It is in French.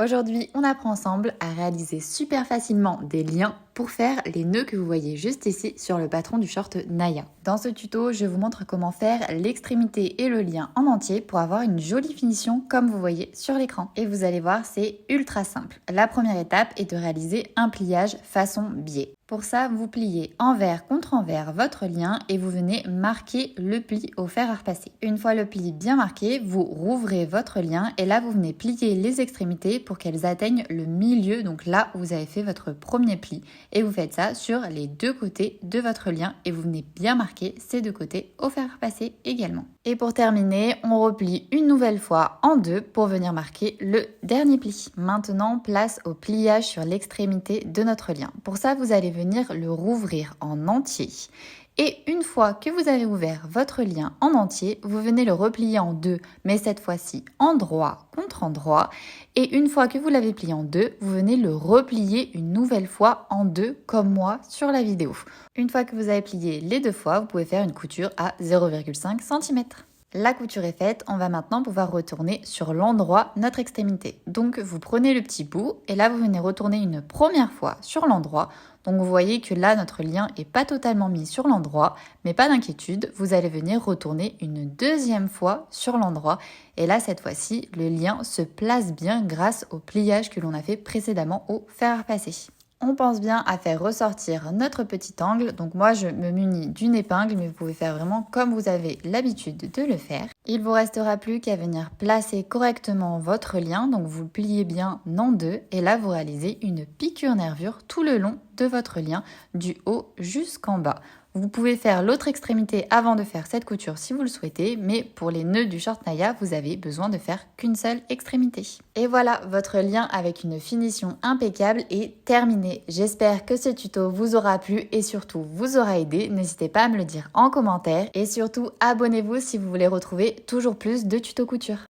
Aujourd'hui, on apprend ensemble à réaliser super facilement des liens pour faire les nœuds que vous voyez juste ici sur le patron du short Naya. Dans ce tuto, je vous montre comment faire l'extrémité et le lien en entier pour avoir une jolie finition comme vous voyez sur l'écran. Et vous allez voir, c'est ultra simple. La première étape est de réaliser un pliage façon biais. Pour ça, vous pliez envers contre envers votre lien et vous venez marquer le pli au fer à repasser. Une fois le pli bien marqué, vous rouvrez votre lien et là vous venez plier les extrémités pour qu'elles atteignent le milieu, donc là où vous avez fait votre premier pli. Et vous faites ça sur les deux côtés de votre lien et vous venez bien marquer ces deux côtés au fer à repasser également. Et pour terminer, on replie une nouvelle fois en deux pour venir marquer le dernier pli. Maintenant, place au pliage sur l'extrémité de notre lien. Pour ça, vous allez venir le rouvrir en entier. Et une fois que vous avez ouvert votre lien en entier, vous venez le replier en deux, mais cette fois-ci endroit contre endroit. Et une fois que vous l'avez plié en deux, vous venez le replier une nouvelle fois en deux, comme moi sur la vidéo. Une fois que vous avez plié les deux fois, vous pouvez faire une couture à 0,5 cm. La couture est faite, on va maintenant pouvoir retourner sur l'endroit notre extrémité. Donc vous prenez le petit bout et là vous venez retourner une première fois sur l'endroit. Donc vous voyez que là notre lien n'est pas totalement mis sur l'endroit, mais pas d'inquiétude, vous allez venir retourner une deuxième fois sur l'endroit. Et là cette fois-ci, le lien se place bien grâce au pliage que l'on a fait précédemment au fer à repasser. On pense bien à faire ressortir notre petit angle. Donc moi, je me munis d'une épingle, mais vous pouvez faire vraiment comme vous avez l'habitude de le faire. Il vous restera plus qu'à venir placer correctement votre lien. Donc vous le pliez bien en deux. Et là, vous réalisez une piqûre-nervure tout le long de votre lien, du haut jusqu'en bas. Vous pouvez faire l'autre extrémité avant de faire cette couture si vous le souhaitez, mais pour les nœuds du short Naya, vous avez besoin de faire qu'une seule extrémité. Et voilà, votre lien avec une finition impeccable est terminé. J'espère que ce tuto vous aura plu et surtout vous aura aidé. N'hésitez pas à me le dire en commentaire et surtout abonnez-vous si vous voulez retrouver toujours plus de tutos couture.